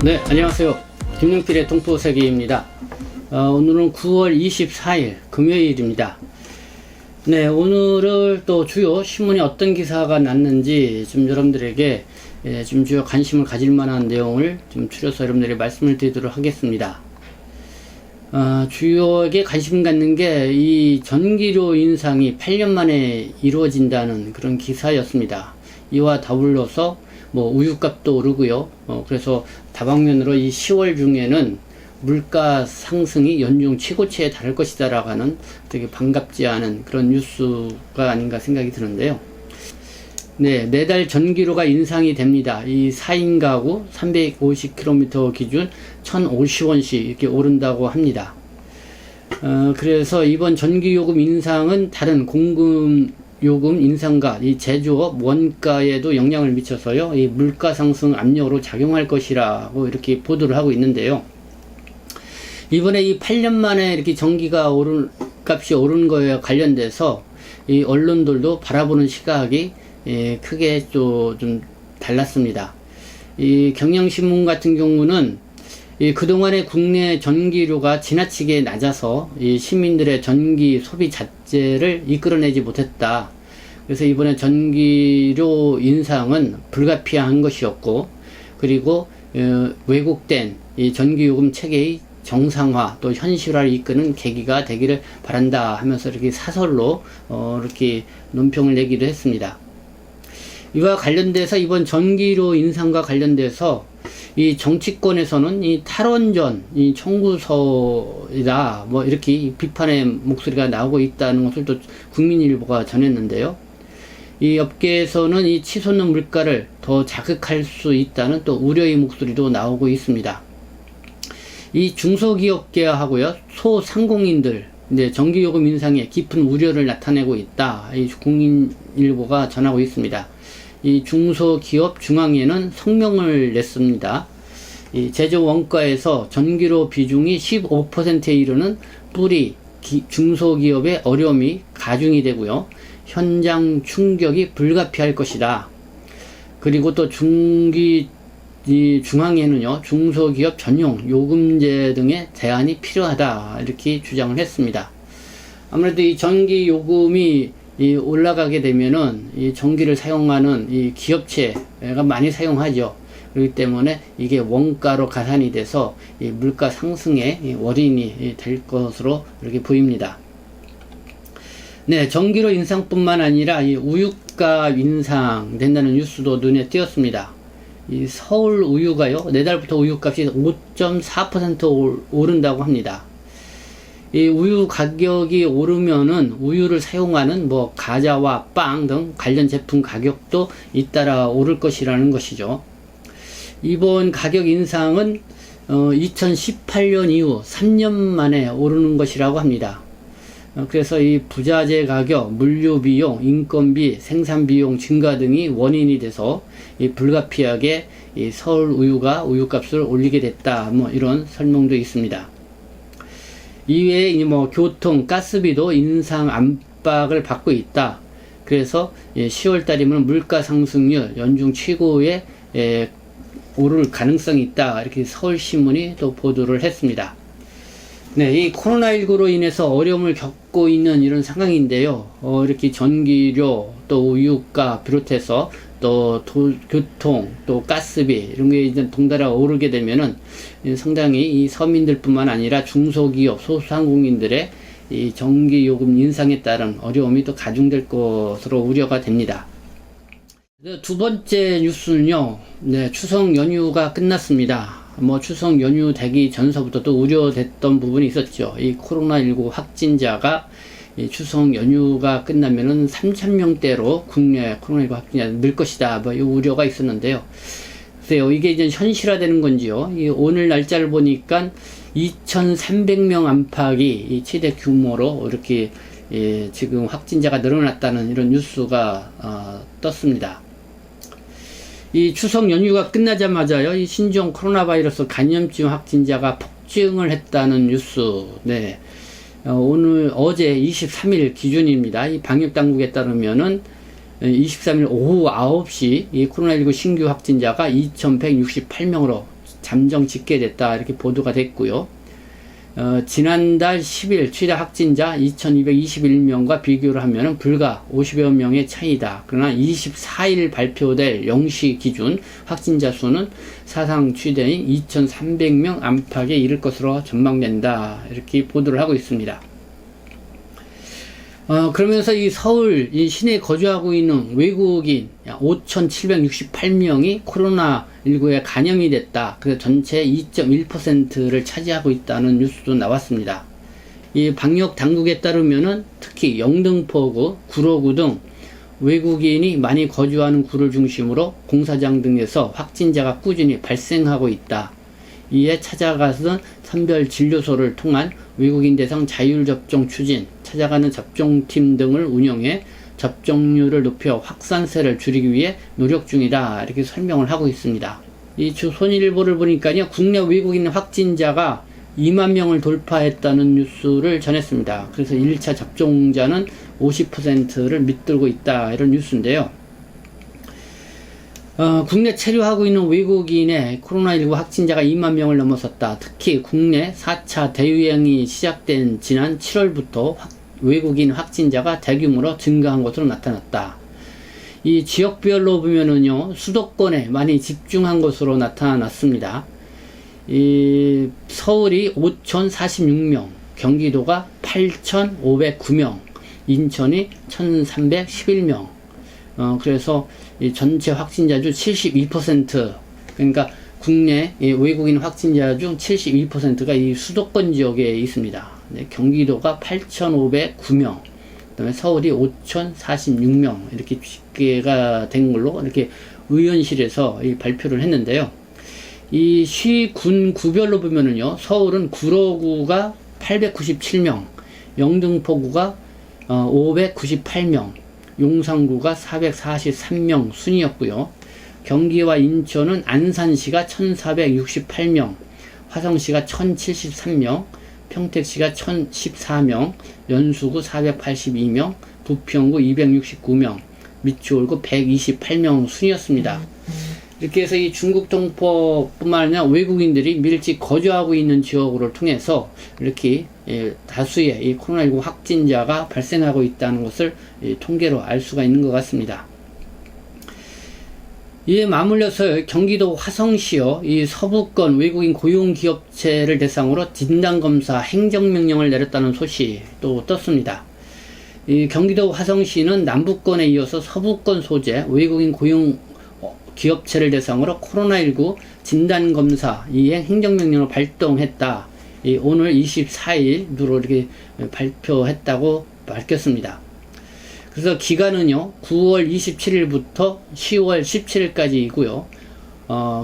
네, 안녕하세요. 김용필의 동포세계입니다. 오늘은 9월 24일 금요일입니다. 네, 오늘을 또 주요 신문에 어떤 기사가 났는지 좀 여러분들에게 좀 주요 관심을 가질 만한 내용을 좀 추려서 여러분들에게 말씀을 드리도록 하겠습니다. 주요하게 관심 갖는 게 이 전기료 인상이 8년 만에 이루어진다는 그런 기사였습니다. 이와 더불어서 뭐 우유값도 오르고요. 그래서 다방면으로 이 10월 중에는 물가 상승이 연중 최고치에 달할 것이다라고 하는 되게 반갑지 않은 그런 뉴스가 아닌가 생각이 드는데요. 네, 매달 전기료가 인상이 됩니다. 이 4인 가구 350km 기준 1,050원씩 이렇게 오른다고 합니다. 그래서 이번 전기요금 인상은 다른 공급 요금 인상과 이 제조업 원가에도 영향을 미쳐서요, 이 물가 상승 압력으로 작용할 것이라고 이렇게 보도를 하고 있는데요. 이번에 이 8년 만에 이렇게 전기가 값이 오른 거에 관련돼서 이 언론들도 바라보는 시각이 크게 좀 달랐습니다. 이 경향신문 같은 경우는 그동안의 국내 전기료가 지나치게 낮아서 이 시민들의 전기 소비 자체를 이끌어내지 못했다. 그래서 이번에 전기료 인상은 불가피한 것이었고, 그리고 왜곡된 이 전기요금 체계의 정상화 또 현실화를 이끄는 계기가 되기를 바란다 하면서 이렇게 사설로 이렇게 논평을 내기도 했습니다. 이와 관련돼서 이번 전기료 인상과 관련돼서 이 정치권에서는 이 탈원전, 이 청구서이다, 뭐 이렇게 비판의 목소리가 나오고 있다는 것을 또 국민일보가 전했는데요. 이 업계에서는 이 치솟는 물가를 더 자극할 수 있다는 또 우려의 목소리도 나오고 있습니다. 이 중소기업계하고요, 소상공인들, 전기요금 인상에 깊은 우려를 나타내고 있다. 이 국민일보가 전하고 있습니다. 이 중소기업 중앙회는 성명을 냈습니다. 이 제조 원가에서 전기료 비중이 15%에 이르는 뿌리 중소기업의 어려움이 가중이 되고요. 현장 충격이 불가피할 것이다. 그리고 또 중앙회는요, 중소기업 전용 요금제 등의 제한이 필요하다. 이렇게 주장을 했습니다. 아무래도 이 전기 요금이 올라가게 되면은 이 전기를 사용하는 이 기업체가 많이 사용하죠. 그렇기 때문에 이게 원가로 가산이 돼서 이 물가 상승의 원인이 될 것으로 이렇게 보입니다. 네, 전기료 인상뿐만 아니라 이 우유값 인상된다는 뉴스도 눈에 띄었습니다. 이 서울 우유가요, 내달부터 우유값이 5.4% 오른다고 합니다. 이 우유 가격이 오르면은 우유를 사용하는 뭐 과자와 빵 등 관련 제품 가격도 잇따라 오를 것이라는 것이죠. 이번 가격 인상은 2018년 이후 3년 만에 오르는 것이라고 합니다. 그래서 이 부자재 가격, 물류 비용, 인건비, 생산 비용 증가 등이 원인이 돼서 이 불가피하게 이 서울 우유가 우유값을 올리게 됐다. 뭐 이런 설명도 있습니다. 이외에 뭐 교통, 가스비도 인상 압박을 받고 있다. 그래서 10월 달이면 물가 상승률 연중 최고에 오를 가능성이 있다. 이렇게 서울신문이 또 보도를 했습니다. 네, 이 코로나19로 인해서 어려움을 겪고 있는 이런 상황인데요. 이렇게 전기료, 또 우유가 비롯해서 또 교통, 또 가스비 이런 게 이제 동달아 오르게 되면은 상당히 이 서민들뿐만 아니라 중소기업, 소상공인들의 이 전기요금 인상에 따른 어려움이 또 가중될 것으로 우려가 됩니다. 두 번째 뉴스는요, 네, 추석 연휴가 끝났습니다. 뭐 추석 연휴 되기 전서부터 또 우려됐던 부분이 있었죠. 이 코로나19 확진자가 이 추석 연휴가 끝나면은 3,000명대로 국내 코로나19 확진자가 늘 것이다. 뭐 이 우려가 있었는데요. 글쎄요, 이게 이제 현실화되는 건지요. 이 오늘 날짜를 보니까 2,300명 안팎이 이 최대 규모로 이렇게 지금 확진자가 늘어났다는 이런 뉴스가 떴습니다. 이 추석 연휴가 끝나자마자요, 이 신종 코로나 바이러스 감염증 확진자가 폭증을 했다는 뉴스. 네. 어제 23일 기준입니다. 이 방역당국에 따르면은 23일 오후 9시 이 코로나19 신규 확진자가 2,168명으로 잠정 집계됐다 이렇게 보도가 됐고요. 지난달 10일 최다 확진자 2221명과 비교를 하면 불과 50여 명의 차이다. 그러나 24일 발표될 0시 기준 확진자 수는 사상 최대인 2300명 안팎에 이를 것으로 전망된다. 이렇게 보도를 하고 있습니다. 그러면서 이 서울 이 시내에 거주하고 있는 외국인 5,768명이 코로나19에 감염이 됐다. 그래서 전체 2.1%를 차지하고 있다는 뉴스도 나왔습니다. 이 방역 당국에 따르면은 특히 영등포구, 구로구 등 외국인이 많이 거주하는 구를 중심으로 공사장 등에서 확진자가 꾸준히 발생하고 있다. 이에 찾아가서 선별진료소를 통한 외국인 대상 자율접종 추진, 찾아가는 접종팀 등을 운영해 접종률을 높여 확산세를 줄이기 위해 노력 중이다. 이렇게 설명을 하고 있습니다. 이 조선일보를 보니까요, 국내 외국인 확진자가 2만 명을 돌파했다는 뉴스를 전했습니다. 그래서 1차 접종자는 50%를 밑들고 있다. 이런 뉴스인데요. 국내 체류하고 있는 외국인의 코로나19 확진자가 2만 명을 넘어섰다. 특히 국내 4차 대유행이 시작된 지난 7월부터 외국인 확진자가 대규모로 증가한 것으로 나타났다. 이 지역별로 보면은요, 수도권에 많이 집중한 것으로 나타났습니다. 이 서울이 5,046명, 경기도가 8,509명, 인천이 1,311명. 그래서 이 전체 확진자 중 72%, 그러니까 국내 외국인 확진자 중 72%가 이 수도권 지역에 있습니다. 네, 경기도가 8,509명, 그 다음에 서울이 5,046명, 이렇게 집계가 된 걸로 이렇게 의원실에서 발표를 했는데요. 이 시군 구별로 보면은요, 서울은 구로구가 897명, 영등포구가 598명, 용산구가 443명 순이었고요. 경기와 인천은 안산시가 1468명, 화성시가 1073명, 평택시가 1014명, 연수구 482명, 부평구 269명, 미추홀구 128명 순이었습니다. 이렇게 해서 이 중국 동포뿐만 아니라 외국인들이 밀집 거주하고 있는 지역을 통해서 이렇게 다수의 이 코로나19 확진자가 발생하고 있다는 것을 통계로 알 수가 있는 것 같습니다. 이에 맞물려서 경기도 화성시요, 이 서부권 외국인 고용기업체를 대상으로 진단검사 행정명령을 내렸다는 소식도 떴습니다. 이 경기도 화성시는 남부권에 이어서 서부권 소재 외국인 고용 기업체를 대상으로 코로나19 진단검사 이행 행정명령을 발동했다. 오늘 24일로 이렇게 발표했다고 밝혔습니다. 그래서 기간은요, 9월 27일부터 10월 17일까지이고요.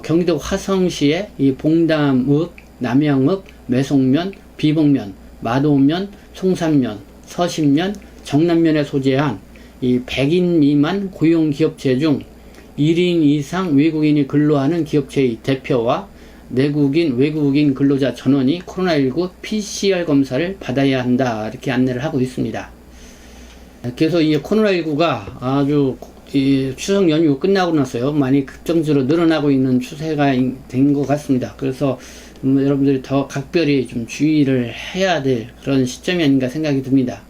경기도 화성시의 이 봉담읍, 남양읍, 매송면, 비봉면, 마도면, 송산면, 서신면, 정남면에 소재한 이 100인 미만 고용기업체 중 1인 이상 외국인이 근로하는 기업체의 대표와 내국인, 외국인 근로자 전원이 코로나19 PCR 검사를 받아야 한다. 이렇게 안내를 하고 있습니다. 그래서 이 코로나19가 아주 이 추석 연휴 끝나고 나서요, 많이 급정적으로 늘어나고 있는 추세가 된 것 같습니다. 그래서 여러분들이 더 각별히 좀 주의를 해야 될 그런 시점이 아닌가 생각이 듭니다.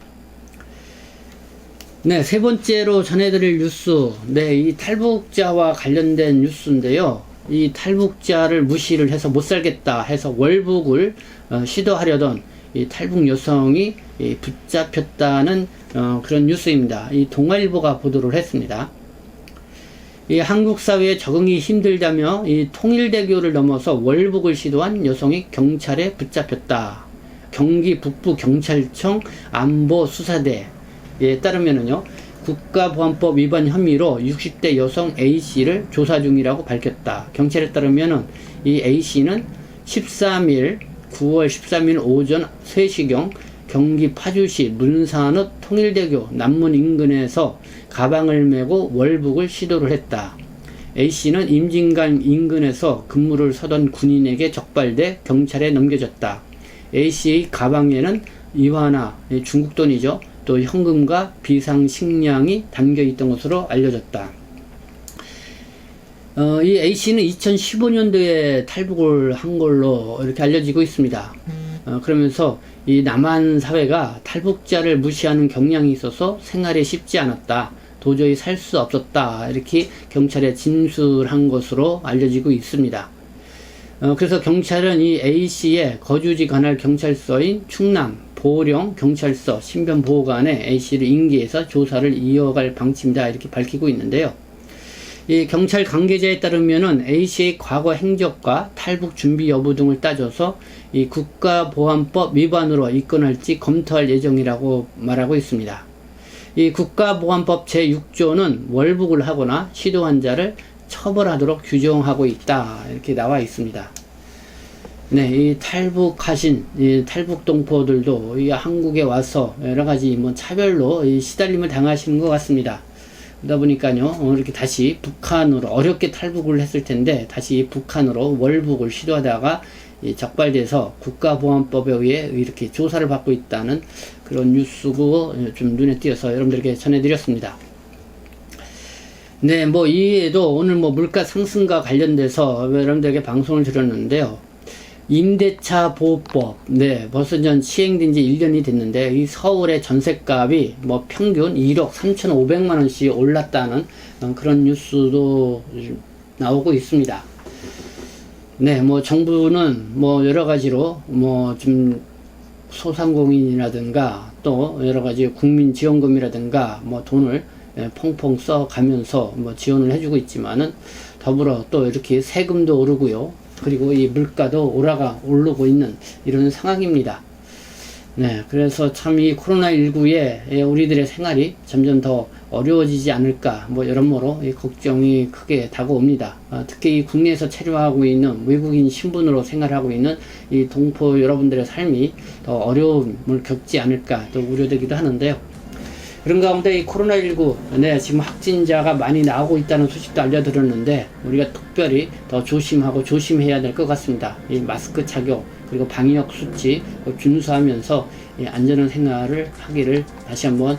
네, 세 번째로 전해드릴 뉴스, 이 탈북자와 관련된 뉴스인데요. 이 탈북자를 무시를 해서 못 살겠다 해서 월북을 시도하려던 이 탈북 여성이 붙잡혔다는 그런 뉴스입니다. 이 동아일보가 보도를 했습니다. 이 한국 사회에 적응이 힘들다며 이 통일대교를 넘어서 월북을 시도한 여성이 경찰에 붙잡혔다. 경기 북부경찰청 안보수사대에 따르면은요, 국가보안법 위반 혐의로 60대 여성 A씨를 조사 중이라고 밝혔다. 경찰에 따르면은 이 A씨는 9월 13일 오전 3시경 경기 파주시 문산읍 통일대교 남문 인근에서 가방을 메고 월북을 시도를 했다. A씨는 임진강 인근에서 근무를 서던 군인에게 적발돼 경찰에 넘겨졌다. A씨의 가방에는 이화나, 중국 돈이죠, 또 현금과 비상식량이 담겨 있던 것으로 알려졌다. 이 A씨는 2015년도에 탈북을 한 걸로 이렇게 알려지고 있습니다. 그러면서 이 남한 사회가 탈북자를 무시하는 경향이 있어서 생활이 쉽지 않았다. 도저히 살 수 없었다. 이렇게 경찰에 진술한 것으로 알려지고 있습니다. 그래서 경찰은 이 A씨의 거주지 관할 경찰서인 충남 보령 경찰서 신변보호관에 A씨를 인계해서 조사를 이어갈 방침이다. 이렇게 밝히고 있는데요. 이 경찰 관계자에 따르면은 A씨의 과거 행적과 탈북 준비 여부 등을 따져서 이 국가보안법 위반으로 입건할지 검토할 예정이라고 말하고 있습니다. 이 국가보안법 제6조는 월북을 하거나 시도한 자를 처벌하도록 규정하고 있다. 이렇게 나와 있습니다. 네, 이 탈북하신 이 탈북 동포들도 이 한국에 와서 여러 가지 뭐 차별로 이 시달림을 당하시는 것 같습니다. 그러다 보니까요, 이렇게 다시 북한으로 어렵게 탈북을 했을 텐데 다시 북한으로 월북을 시도하다가 적발돼서 국가보안법에 의해 이렇게 조사를 받고 있다는 그런 뉴스고 좀 눈에 띄어서 여러분들에게 전해드렸습니다. 네, 뭐 이외에도 오늘 뭐 물가 상승과 관련돼서 여러분들에게 방송을 드렸는데요. 임대차 보호법, 네, 벌써 전 시행된 지 1년이 됐는데, 이 서울의 전셋값이 뭐 평균 1억 3,500만원씩 올랐다는 그런 뉴스도 나오고 있습니다. 네, 뭐 정부는 뭐 여러 가지로 뭐 좀 소상공인이라든가 또 여러 가지 국민지원금이라든가 뭐 돈을 펑펑 써가면서 뭐 지원을 해주고 있지만은 더불어 또 이렇게 세금도 오르고요. 그리고 이 물가도 오르고 있는 이런 상황입니다. 네, 그래서 참 이 코로나19에 우리들의 생활이 점점 더 어려워지지 않을까, 뭐 여러모로 걱정이 크게 다가옵니다. 특히 이 국내에서 체류하고 있는 외국인 신분으로 생활하고 있는 이 동포 여러분들의 삶이 더 어려움을 겪지 않을까 또 우려되기도 하는데요. 그런 가운데 이 코로나19, 네, 지금 확진자가 많이 나오고 있다는 소식도 알려드렸는데, 우리가 특별히 더 조심하고 조심해야 될 것 같습니다. 이 마스크 착용, 그리고 방역 수칙 준수하면서 안전한 생활을 하기를 다시 한번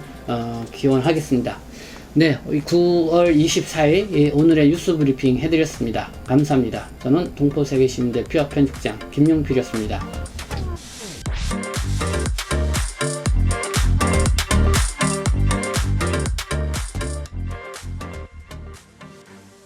기원하겠습니다. 네, 9월 24일 오늘의 뉴스 브리핑 해드렸습니다. 감사합니다. 저는 동포세계시민대표 편집장 김용필이었습니다.